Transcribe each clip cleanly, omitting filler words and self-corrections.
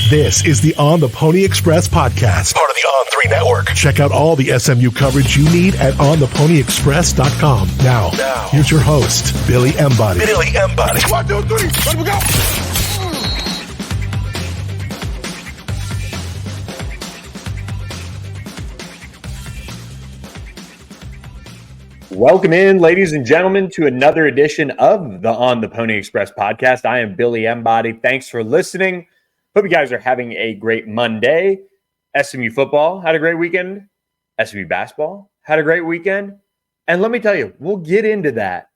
This is the On the Pony Express podcast, part of the On3 network. Check out all the SMU coverage you need at ontheponyexpress.com. Now, here's your host, Billy Embody. 1, 2, 3, let we go. Welcome in, ladies and gentlemen, to another edition of the On the Pony Express podcast. I am Billy Embody. Thanks for listening. Hope you guys are having a great Monday. SMU Football had a great weekend. SMU Basketball had a great weekend. And let me tell you, we'll get into that.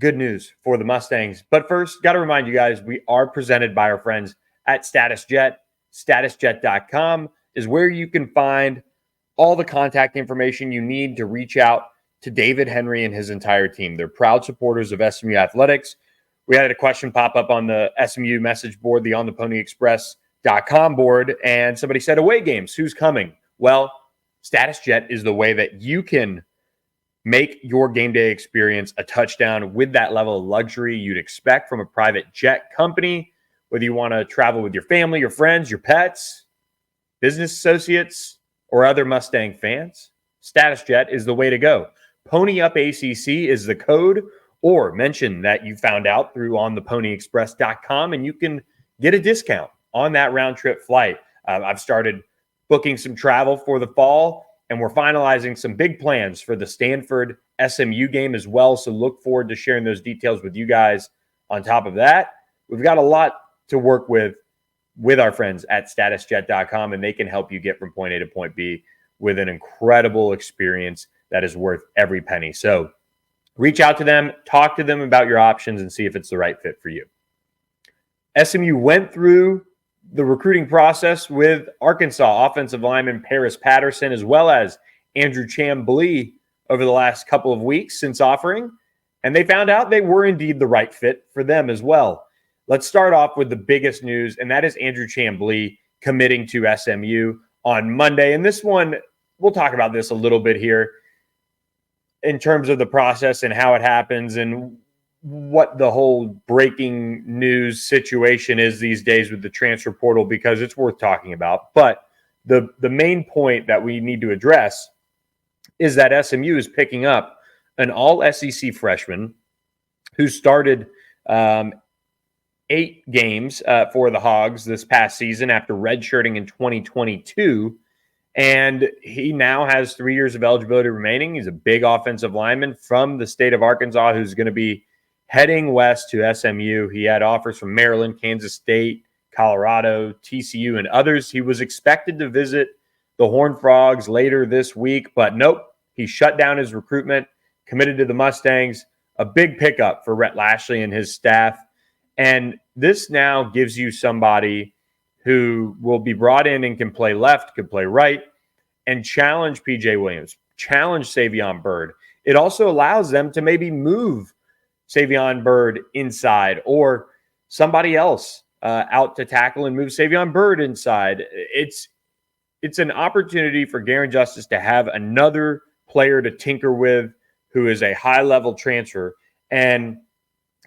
Good news for the Mustangs. But first, got to remind you guys, we are presented by our friends at StatusJet. StatusJet.com is where you can find all the contact information you need to reach out to David Henry and his entire team. They're proud supporters of SMU Athletics. We had a question pop up on the SMU message board, the ontheponyexpress.com board, and somebody said, away games, who's coming? Well, StatusJet is the way that you can make your game day experience a touchdown with that level of luxury you'd expect from a private jet company, whether you want to travel with your family, your friends, your pets, business associates, or other Mustang fans. StatusJet is the way to go. Pony Up ACC is the code, or mention that you found out through ontheponyexpress.com and you can get a discount on that round trip flight. I've started booking some travel for the fall, and we're finalizing some big plans for the Stanford SMU game as well. So look forward to sharing those details with you guys. On top of that, we've got a lot to work with our friends at statusjet.com, and they can help you get from point A to point B with an incredible experience that is worth every penny. So reach out to them, talk to them about your options, and see if it's the right fit for you. SMU went through the recruiting process with Arkansas offensive lineman Patterson, as well as Andrew Chamblee over the last couple of weeks since offering, and they found out they were indeed the right fit for them as well. Let's start off with the biggest news, and that is Andrew Chamblee committing to SMU on Monday. And this one, we'll talk about this a little bit here in terms of the process and how it happens and what the whole breaking news situation is these days with the transfer portal, because it's worth talking about. But the main point that we need to address is that SMU is picking up an all-SEC freshman who started 8 games for the Hogs this past season after redshirting in 2022. And he now has 3 years of eligibility remaining. He's a big offensive lineman from the state of Arkansas who's going to be heading west to SMU. He had offers from Maryland, Kansas State, Colorado, TCU, and others. He was expected to visit the Horned Frogs later this week, but nope. He shut down his recruitment, committed to the Mustangs. A big pickup for Rhett Lashley and his staff. And this now gives you somebody who will be brought in and can play left, can play right, and challenge PJ Williams, challenge Savion Byrd. It also allows them to maybe move Savion Byrd inside, or somebody else out to tackle and move Savion Byrd inside. It's an opportunity for Garen Justice to have another player to tinker with who is a high-level transfer. And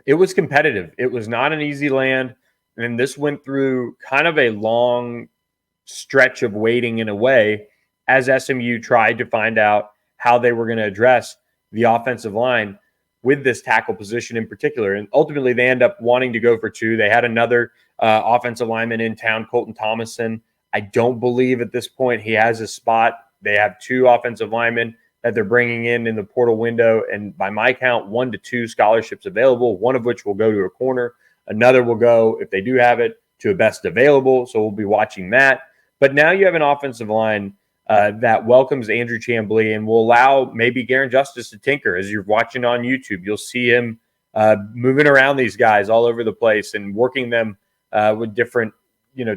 it was competitive. It was not an easy land. And this went through kind of a long stretch of waiting in a way as SMU tried to find out how they were going to address the offensive line with this tackle position in particular. And ultimately, they end up wanting to go for 2. They had another offensive lineman in town, Colton Thomason. I don't believe at this point he has a spot. They have 2 offensive linemen that they're bringing in the portal window. And by my count, 1 to 2 scholarships available, one of which will go to a corner. Another will go, if they do have it, to a best available. So we'll be watching that. But now you have an offensive line that welcomes Andrew Chamblee and will allow maybe Garen Justice to tinker. As you're watching on YouTube, you'll see him moving around these guys all over the place and working them with different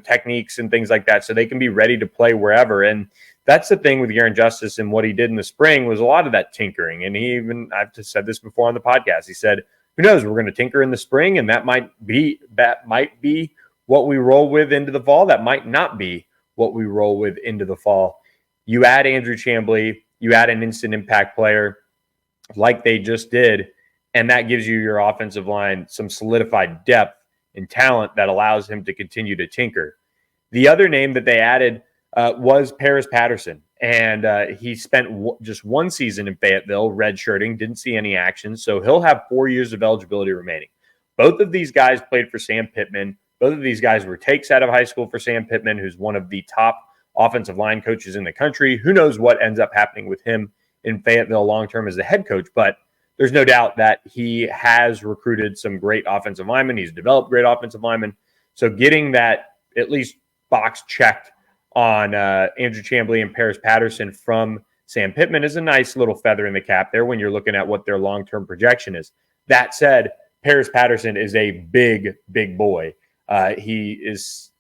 techniques and things like that so they can be ready to play wherever. And that's the thing with Garen Justice and what he did in the spring was a lot of that tinkering. And I've just said this before on the podcast, he said, who knows, we're going to tinker in the spring, and that might be what we roll with into the fall. That might not be what we roll with into the fall. You add Andrew Chamblee, you add an instant impact player like they just did, and that gives you your offensive line some solidified depth and talent that allows him to continue to tinker. The other name that they added was Paris Patterson. And he spent just one season in Fayetteville, redshirting, didn't see any action. So he'll have 4 years of eligibility remaining. Both of these guys played for Sam Pittman. Both of these guys were takes out of high school for Sam Pittman, who's one of the top offensive line coaches in the country. Who knows what ends up happening with him in Fayetteville long-term as the head coach, but there's no doubt that he has recruited some great offensive linemen. He's developed great offensive linemen. So getting that at least box checked on Andrew Chamblee and Paris Patterson from Sam Pittman is a nice little feather in the cap there when you're looking at what their long-term projection is. That said, Paris Patterson is a big, big boy. He is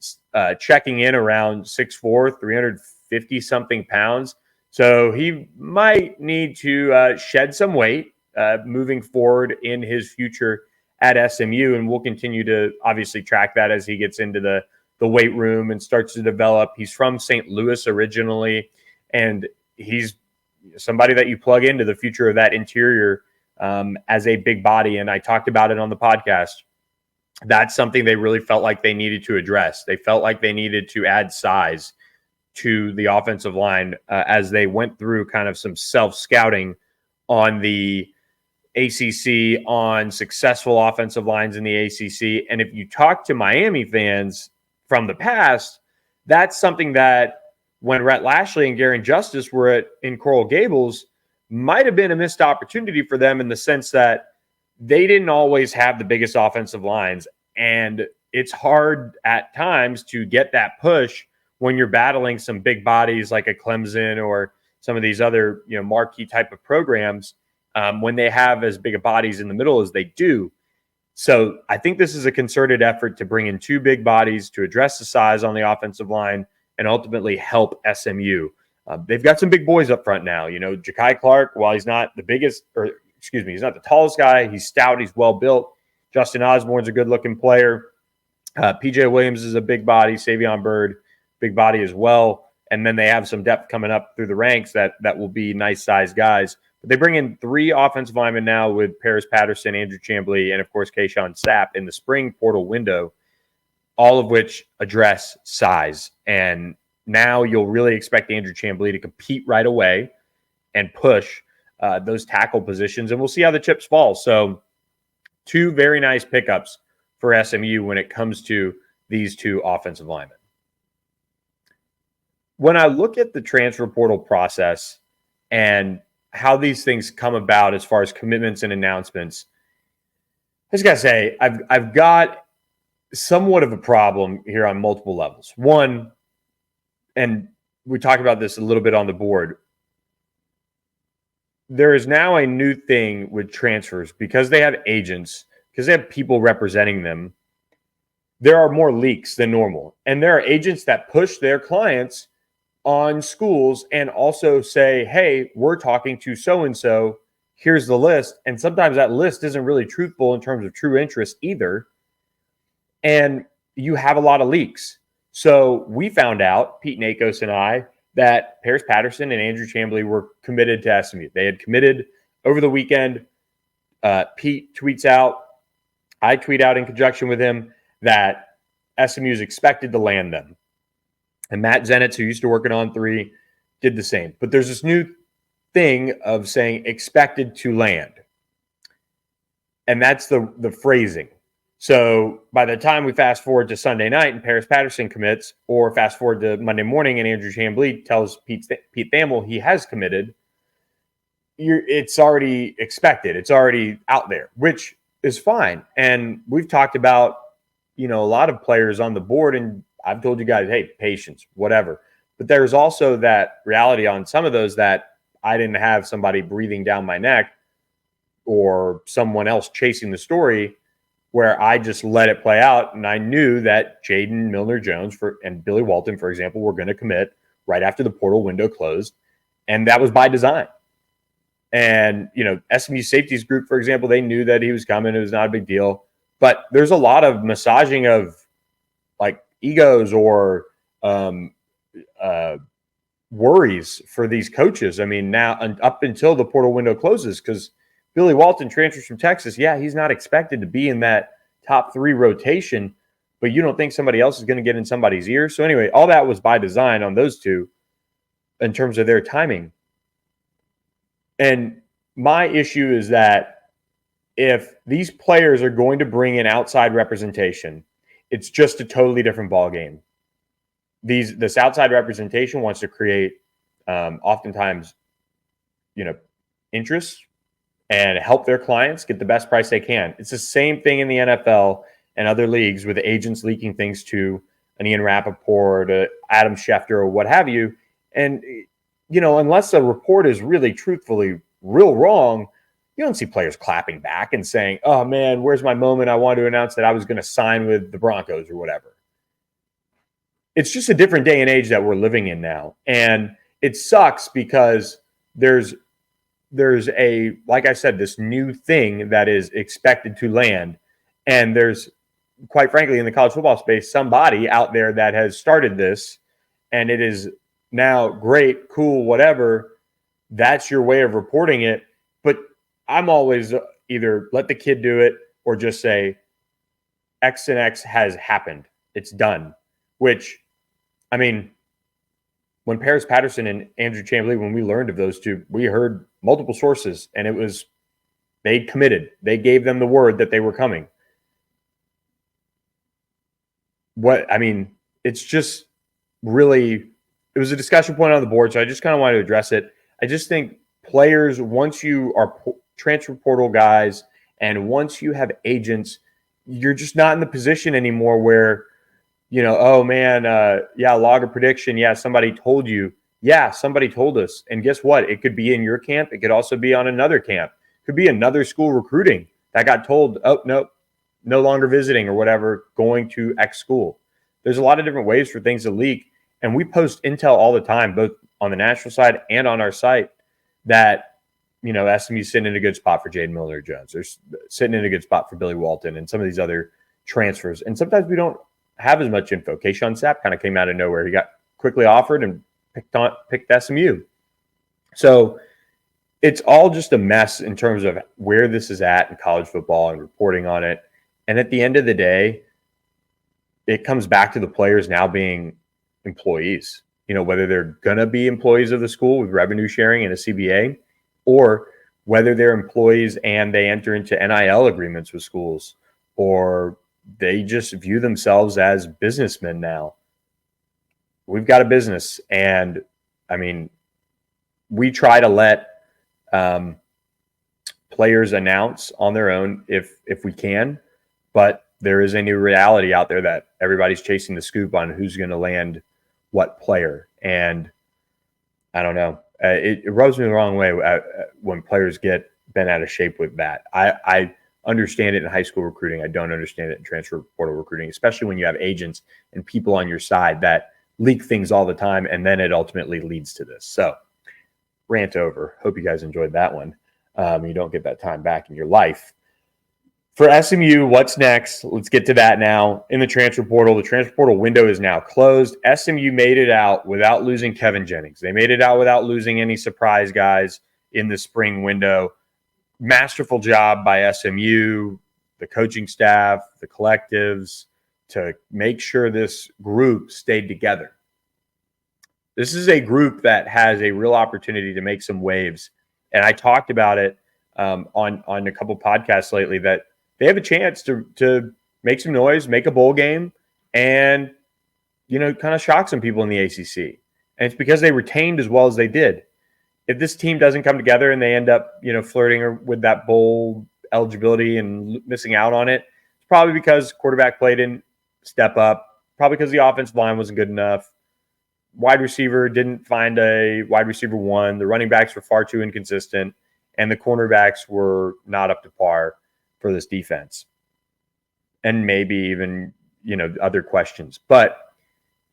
checking in around 6'4", 350-something pounds. So he might need to shed some weight moving forward in his future at SMU, and we'll continue to obviously track that as he gets into the weight room and starts to develop. He's from St. Louis originally, and he's somebody that you plug into the future of that interior as a big body, and I talked about it on the podcast. That's something they really felt like they needed to address. They felt like they needed to add size to the offensive line as they went through kind of some self-scouting on the ACC, on successful offensive lines in the ACC. And if you talk to Miami fans from the past, that's something that when Rhett Lashley and Garen Justice were in Coral Gables might have been a missed opportunity for them in the sense that they didn't always have the biggest offensive lines. And it's hard at times to get that push when you're battling some big bodies like a Clemson or some of these other, marquee type of programs when they have as big a bodies in the middle as they do. So I think this is a concerted effort to bring in two big bodies to address the size on the offensive line and ultimately help SMU. They've got some big boys up front now. Ja'Kai Clark, while he's not the biggest, he's not the tallest guy. He's stout. He's well built. Justin Osborne's a good-looking player. PJ Williams is a big body. Savion Byrd, big body as well. And then they have some depth coming up through the ranks that will be nice-sized guys. But they bring in 3 offensive linemen now with Paris Patterson, Andrew Chamblee, and, of course, Kayshawn Sapp in the spring portal window, all of which address size. And now you'll really expect Andrew Chamblee to compete right away and push those tackle positions, and we'll see how the chips fall. So 2 very nice pickups for SMU when it comes to these 2 offensive linemen. When I look at the transfer portal process and how these things come about as far as commitments and announcements, I just got to say, I've got somewhat of a problem here on multiple levels. One, and we talked about this a little bit on the board, there is now a new thing with transfers because they have agents, because they have people representing them. There are more leaks than normal. And there are agents that push their clients on schools and also say, hey, we're talking to so-and-so. Here's the list. And sometimes that list isn't really truthful in terms of true interest either. And you have a lot of leaks. So we found out, Pete Nakos and I, that Paris Patterson and Andrew Chamblee were committed to SMU. They had committed over the weekend. Pete tweets out, I tweet out in conjunction with him that SMU is expected to land them. And Matt Zenitz, who used to work at On3, did the same. But there's this new thing of saying expected to land. And that's the phrasing. So by the time we fast forward to Sunday night and Paris Patterson commits, or fast forward to Monday morning and Andrew Chamblee tells Pete Thamel he has committed, it's already expected. It's already out there, which is fine. And we've talked about, a lot of players on the board, and I've told you guys, hey, patience, whatever. But there's also that reality on some of those that I didn't have somebody breathing down my neck or someone else chasing the story, where I just let it play out. And I knew that Jaden Milner-Jones and Billy Walton, for example, were going to commit right after the portal window closed. And that was by design. And, SMU Safeties Group, for example, they knew that he was coming. It was not a big deal. But there's a lot of massaging of, like, egos or worries for these coaches. I mean, now up until the portal window closes, because Billy Walton transfers from Texas. Yeah, he's not expected to be in that top 3 rotation, but you don't think somebody else is going to get in somebody's ear. So anyway, all that was by design on those two in terms of their timing. And my issue is that if these players are going to bring in outside representation, it's just a totally different ballgame. This outside representation wants to create oftentimes, interest and help their clients get the best price they can. It's the same thing in the NFL and other leagues with agents leaking things to an Ian Rappaport, Adam Schefter, or what have you. And, unless a report is really truthfully real wrong, you don't see players clapping back and saying, oh, man, where's my moment? I wanted to announce that I was going to sign with the Broncos or whatever. It's just a different day and age that we're living in now. And it sucks because there's like I said, this new thing that is expected to land. And there's, quite frankly, in the college football space, somebody out there that has started this, and it is now great, cool, whatever. That's your way of reporting it. But I'm always either let the kid do it or just say X and X has happened. It's done. Which, I mean, when Patterson and Andrew Chamblee, when we learned of those two, we heard multiple sources, and it was they committed. They gave them the word that they were coming. It's just really, it was a discussion point on the board, so I just kind of wanted to address it. I just think players, once you are transfer portal guys and once you have agents, you're just not in the position anymore where, oh man, log a prediction. Yeah, somebody told you. Yeah, somebody told us. And guess what? It could be in your camp. It could also be on another camp. It could be another school recruiting that got told, oh, no, no longer visiting or whatever, going to X school. There's a lot of different ways for things to leak. And we post intel all the time, both on the national side and on our site, that, SMU's sitting in a good spot for Jaden Milner-Jones. They're sitting in a good spot for Billy Walton and some of these other transfers. And sometimes we don't have as much info. Kayshawn Sapp kind of came out of nowhere. He got quickly offered and picked SMU. So it's all just a mess in terms of where this is at in college football and reporting on it. And at the end of the day, it comes back to the players now being employees, whether they're going to be employees of the school with revenue sharing and a CBA, or whether they're employees and they enter into NIL agreements with schools, or they just view themselves as businessmen now. We've got a business. And we try to let players announce on their own if we can, but there is a new reality out there that everybody's chasing the scoop on who's going to land what player. And I don't know. It rubs me the wrong way when players get bent out of shape with that. I understand it in high school recruiting. I don't understand it in transfer portal recruiting, especially when you have agents and people on your side that leak things all the time, and then it ultimately leads to this. So, rant over. Hope you guys enjoyed that one. You don't get that time back in your life. For SMU, what's next? Let's get to that now. In the transfer portal window is now closed. SMU made it out without losing Kevin Jennings. They made it out without losing any surprise guys in the spring window. Masterful job by SMU, the coaching staff, the collectives, to make sure this group stayed together. This is a group that has a real opportunity to make some waves. And I talked about it on a couple podcasts lately, that they have a chance to make some noise, make a bowl game, and, kind of shock some people in the ACC. And it's because they retained as well as they did. If this team doesn't come together and they end up, flirting with that bowl eligibility and missing out on it, it's probably because quarterback play didn't step up, probably because the offensive line wasn't good enough. Wide receiver didn't find a wide receiver one. The running backs were far too inconsistent, and the cornerbacks were not up to par for this defense. And maybe even, other questions. But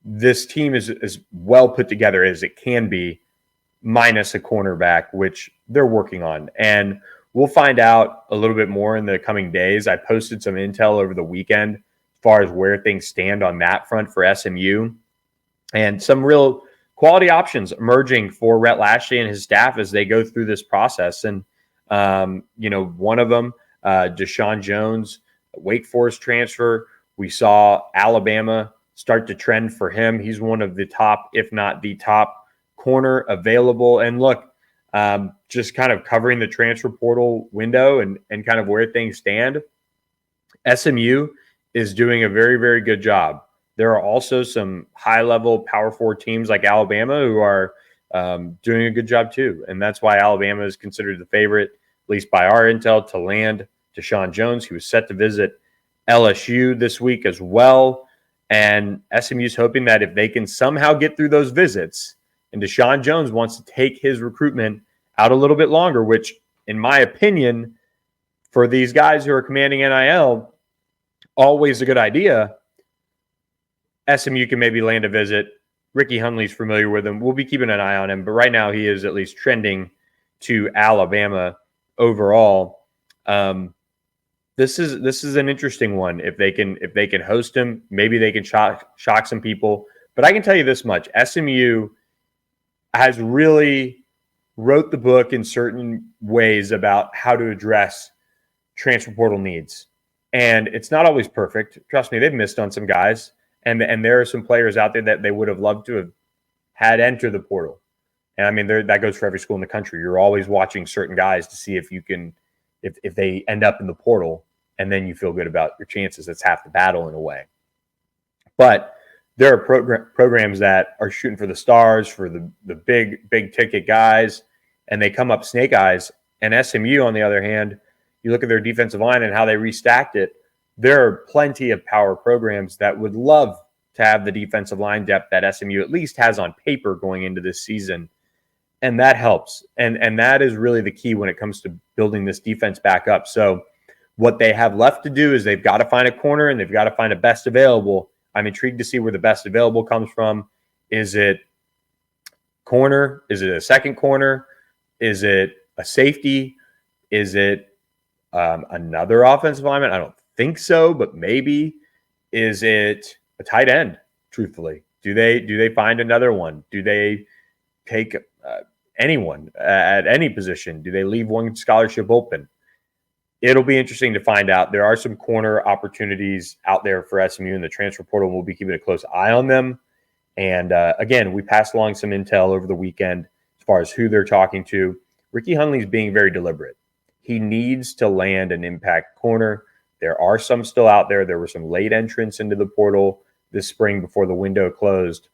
this team is as well put together as it can be, minus a cornerback, which they're working on. And we'll find out a little bit more in the coming days. I posted some intel over the weekend as far as where things stand on that front for SMU, and some real quality options emerging for Rhett Lashley and his staff as they go through this process. And, one of them, Deshaun Jones, Wake Forest transfer, We saw Alabama start to trend for him. He's one of the top, if not the top corner available. And look, just kind of covering the transfer portal window and kind of where things stand, SMU is doing a very, very good job. There are also some high-level Power 4 teams like Alabama who are doing a good job too. And that's why Alabama is considered the favorite, at least by our intel, to land Deshaun Jones. He was set to visit LSU this week as well. And SMU's hoping that if they can somehow get through those visits, and Deshaun Jones wants to take his recruitment out a little bit longer, which, in my opinion, for these guys who are commanding NIL, always a good idea. SMU can maybe land a visit. Ricky Hunley's familiar with him. We'll be keeping an eye on him, but right now he is at least trending to Alabama overall. This is an interesting one. If they can host him, maybe they can shock some people. But I can tell you this much: SMU has really wrote the book in certain ways about how to address transfer portal needs. And it's not always perfect. Trust me, they've missed on some guys. And there are some players out there that they would have loved to have had enter the portal. And I mean, that goes for every school in the country. You're always watching certain guys to see if you can, if they end up in the portal, and then you feel good about your chances. That's half the battle in a way. But there are programs that are shooting for the stars, for the big ticket guys, and they come up snake eyes. And SMU, on the other hand, you look at their defensive line and how they restacked it. There are plenty of power programs that would love to have the defensive line depth that SMU at least has on paper going into this season. And that helps. And that is really the key when it comes to building this defense back up. So what they have left to do is they've got to find a corner and they've got to find a best available. I'm intrigued to see where the best available comes from. Is it corner? Is it a second corner? Is it a safety? Is it another offensive lineman? I don't think so, but maybe. Is it a tight end? Truthfully, do they find another one? Do they take anyone at any position? Do they leave one scholarship open? It'll be interesting to find out. There are some corner opportunities out there for SMU in the transfer portal. We'll be keeping a close eye on them. And again, we passed along some intel over the weekend as far as who they're talking to. Ricky Hunley's being very deliberate. He needs to land an impact corner. There are some still out there. There were some late entrants into the portal this spring before the window closed.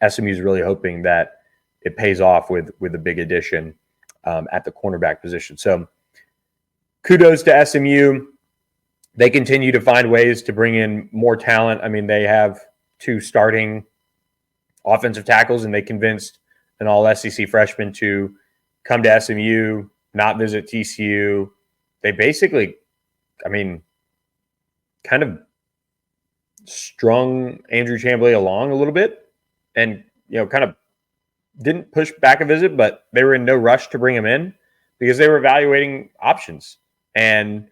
SMU is really hoping that it pays off with a big addition at the cornerback position. So kudos to SMU. They continue to find ways to bring in more talent. I mean, they have 2 starting offensive tackles, and they convinced an all-SEC freshman to come to SMU, not visit TCU. They basically, I mean, kind of strung Andrew Chamblee along a little bit and, kind of didn't push back a visit, but they were in no rush to bring him in because they were evaluating options. And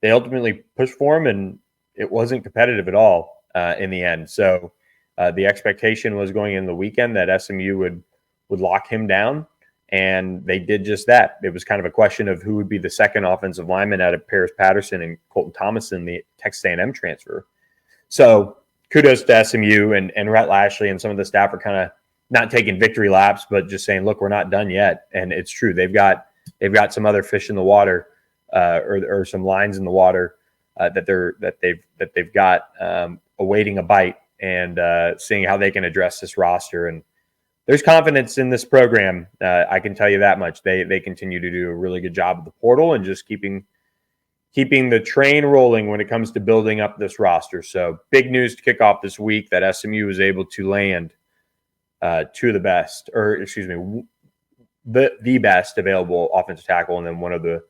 they ultimately pushed for him, and it wasn't competitive at all in the end. So the expectation was going in the weekend that SMU would lock him down, and they did just that. It was kind of a question of who would be the second offensive lineman out of Patterson and Colton Thomason, the Texas A&M transfer. So kudos to SMU, and Rhett Lashley and some of the staff are kind of not taking victory laps, but just saying, look, we're not done yet. And it's true. They've got some other fish in the water. Or some lines in the water that they've got awaiting a bite, and seeing how they can address this roster. And there's confidence in this program. I can tell you that much. They continue to do a really good job of the portal and just keeping the train rolling when it comes to building up this roster. So big news to kick off this week that SMU was able to land 2 of the best, the best available offensive tackle, and then one of the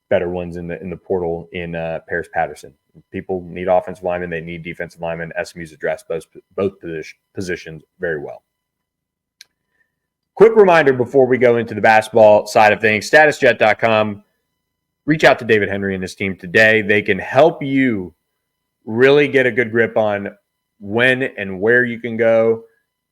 better ones in the portal in Paris Patterson. People need offensive linemen. They need defensive linemen. SMU's addressed both positions very well. Quick reminder before we go into the basketball side of things, statusjet.com. Reach out to David Henry and his team today. They can help you really get a good grip on when and where you can go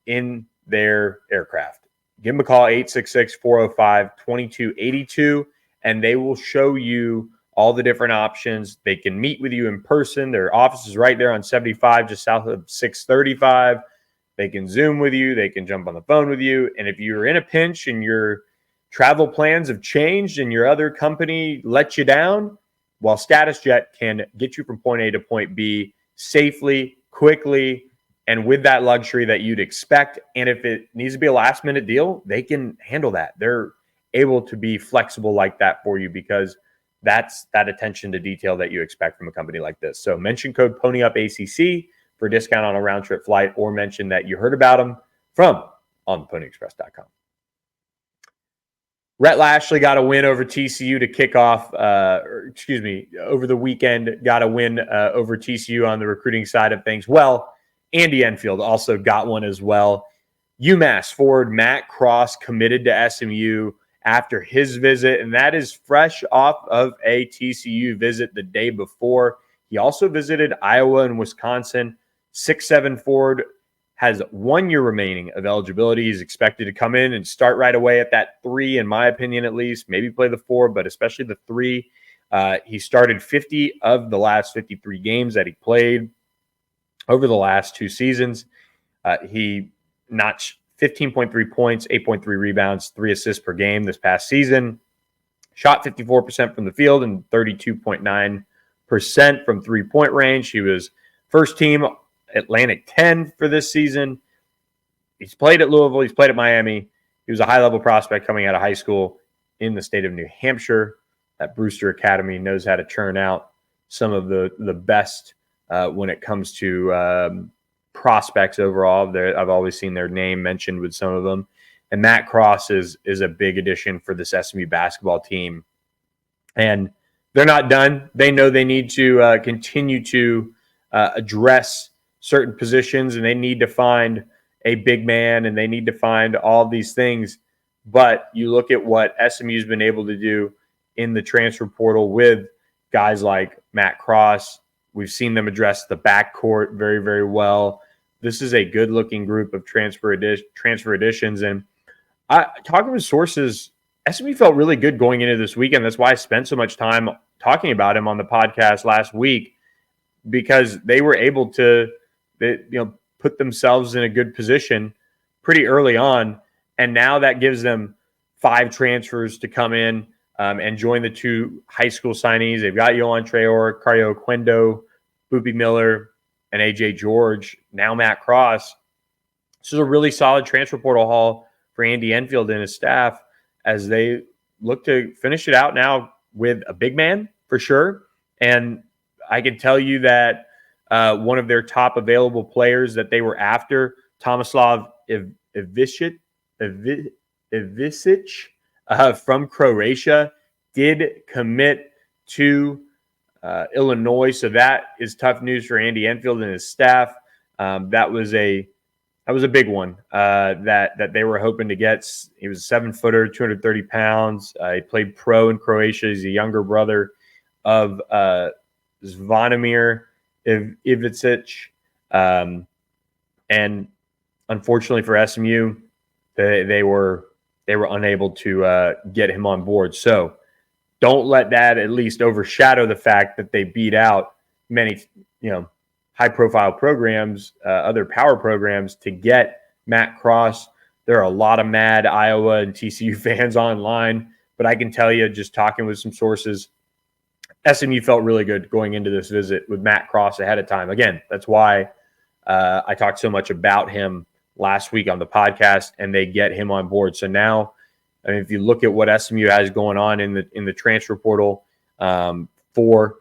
in their aircraft. Give them a call, 866-405-2282. And they will show you all the different options. They can meet with you in person. Their office is right there on 75, just south of 635. They can Zoom with you. They can jump on the phone with you. And if you're in a pinch and your travel plans have changed and your other company let you down, well, StatusJet can get you from point A to point B safely, quickly, and with that luxury that you'd expect. And if it needs to be a last-minute deal, they can handle that. They're able to be flexible like that for you because that's that attention to detail that you expect from a company like this. So mention code PonyUpACC for a discount on a round-trip flight, or mention that you heard about them from ontheponyexpress.com. Rhett Lashley got a win over TCU to kick off, over the weekend, got a win over TCU on the recruiting side of things. Well, Andy Enfield also got one as well. UMass forward Matt Cross committed to SMU after his visit, and that is fresh off of a TCU visit the day before. He also visited Iowa and Wisconsin. 6'7" forward, has 1 year remaining of eligibility. He's expected to come in and start right away at that 3, in my opinion at least. Maybe play the 4, but especially the 3. He started 50 of the last 53 games that he played over the last 2 seasons. He notched 15.3 points, 8.3 rebounds, 3 assists per game this past season. Shot 54% from the field and 32.9% from three-point range. He was first team Atlantic 10 for this season. He's played at Louisville. He's played at Miami. He was a high-level prospect coming out of high school in the state of New Hampshire. That Brewster Academy knows how to churn out some of the best when it comes to prospects overall. I've always seen their name mentioned with some of them. And Matt Cross is a big addition for this SMU basketball team. And they're not done. They know they need to continue to address certain positions, and they need to find a big man, and they need to find all these things. But you look at what SMU's been able to do in the transfer portal with guys like Matt Cross. We've seen them address the backcourt very, very well. This is a good-looking group of transfer additions. And talking with sources, SMU felt really good going into this weekend. That's why I spent so much time talking about him on the podcast last week, because they were able to put themselves in a good position pretty early on. And now that gives them 5 transfers to come in and join the 2 high school signees. They've got Yohan Traore, Cario Quendo, Boopy Miller, and AJ George. Now Matt Cross. This is a really solid transfer portal haul for Andy Enfield and his staff as they look to finish it out now with a big man for sure. And I can tell you that one of their top available players that they were after, Tomislav Ivisic from Croatia, did commit to Illinois. So that is tough news for Andy Enfield and his staff. That was a big one that they were hoping to get. He was a 7-footer, 230 pounds. He played pro in Croatia. He's a younger brother of Zvonimir Ivicic. And unfortunately for SMU, they were unable to get him on board. So don't let that at least overshadow the fact that they beat out many, high-profile programs, other power programs, to get Matt Cross. There are a lot of mad Iowa and TCU fans online, but I can tell you, just talking with some sources, SMU felt really good going into this visit with Matt Cross ahead of time. Again, that's why I talked so much about him last week on the podcast, and they get him on board. So now, I mean, if you look at what SMU has going on in the transfer portal for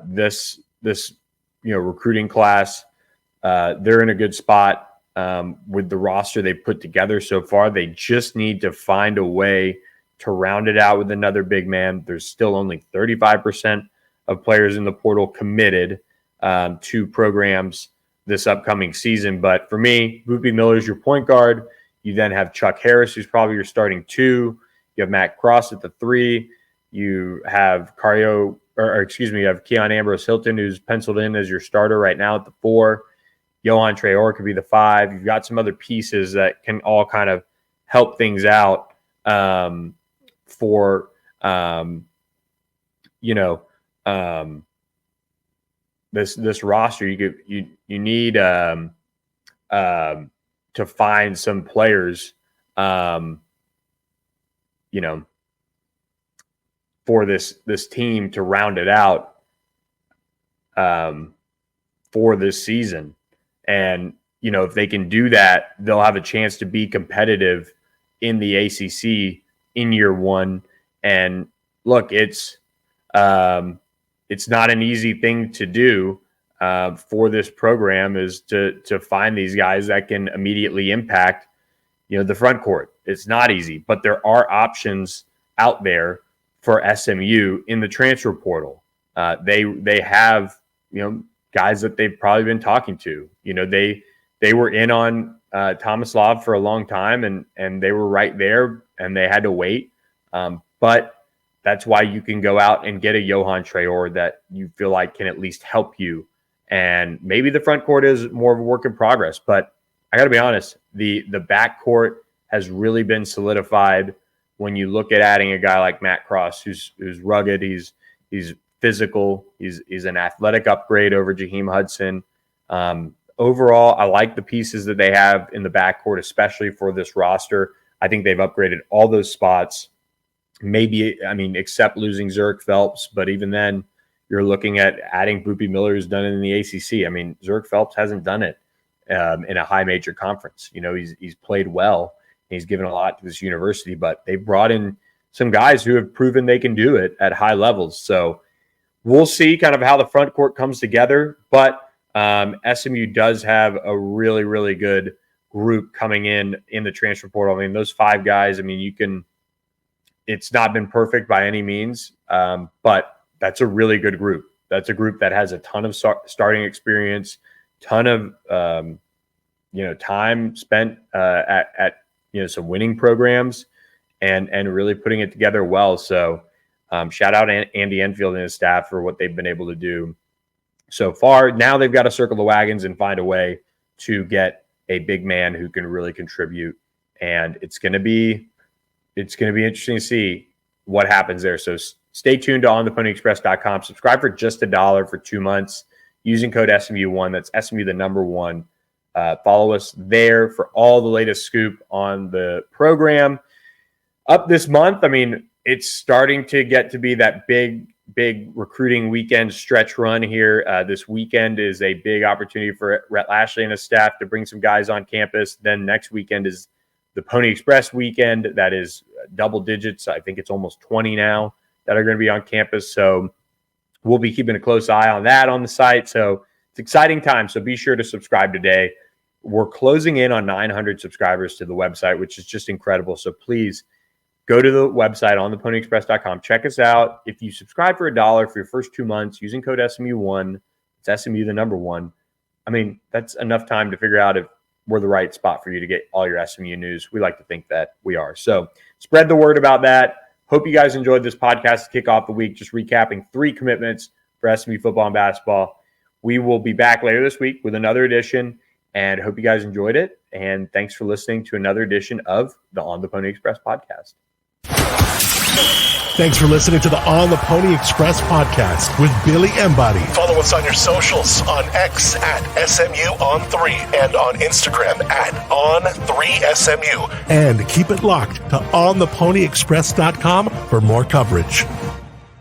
this recruiting class, they're in a good spot with the roster they've put together so far. They just need to find a way to round it out with another big man. There's still only 35% of players in the portal committed to programs this upcoming season. But for me, Boopy Miller is your point guard. You then have Chuck Harris, who's probably your starting 2. You have Matt Cross at the 3. You have you have Keon Ambrose Hilton, who's penciled in as your starter right now at the 4. Yohan Traore could be the 5. You've got some other pieces that can all kind of help things out for this roster, you need to find some players, for this team to round it out for this season. And, if they can do that, they'll have a chance to be competitive in the ACC in year one. And look, it's not an easy thing to do for this program, is to find these guys that can immediately impact, the front court. It's not easy, but there are options out there for SMU in the transfer portal. They have, guys that they've probably been talking to. They were in on Thomas Love for a long time, and they were right there, and they had to wait. But that's why you can go out and get a Johan Traore that you feel like can at least help you. And maybe the front court is more of a work in progress. But I got to be honest, the back court has really been solidified when you look at adding a guy like Matt Cross, who's rugged, he's physical, he's an athletic upgrade over Jaheim Hudson. Overall, I like the pieces that they have in the backcourt, especially for this roster. I think they've upgraded all those spots. Maybe, except losing Zurich Phelps, but even then, you're looking at adding Boopy Miller, who's done it in the ACC. Zurich Phelps hasn't done it in a high major conference. He's played well. He's given a lot to this university, but they've brought in some guys who have proven they can do it at high levels. So we'll see kind of how the front court comes together, but SMU does have a really, really good group coming in the transfer portal. Those 5 guys, it's not been perfect by any means, but that's a really good group. That's a group that has a ton of starting experience, ton of, time spent at some winning programs and really putting it together well. So shout out Andy Enfield and his staff for what they've been able to do so far. Now they've got to circle the wagons and find a way to get a big man who can really contribute. And it's going to be interesting to see what happens there. So stay tuned to ontheponyexpress.com. Subscribe for just $1 for 2 months using code SMU1. That's SMU, the number 1. Follow us there for all the latest scoop on the program. Up this month, it's starting to get to be that big recruiting weekend stretch run here. This weekend is a big opportunity for Rhett Lashley and his staff to bring some guys on campus. Then next weekend is the Pony Express weekend. That is double digits. I think it's almost 20 now that are going to be on campus. So we'll be keeping a close eye on that on the site. So it's exciting time. So be sure to subscribe today. We're closing in on 900 subscribers to the website, which is just incredible. So please go to the website ontheponyexpress.com. Check us out. If you subscribe for $1 for your first 2 months using code SMU1, it's SMU, the number 1. That's enough time to figure out if we're the right spot for you to get all your SMU news. We like to think that we are. So spread the word about that. Hope you guys enjoyed this podcast to kick off the week, just recapping 3 commitments for SMU football and basketball. We will be back later this week with another edition, and hope you guys enjoyed it. And thanks for listening to another edition of the On the Pony Express podcast. Thanks for listening to the On the Pony Express podcast with Billy Embody. Follow us on your socials on X at SMU_on3 and on Instagram at on3SMU. And keep it locked to ontheponyexpress.com for more coverage.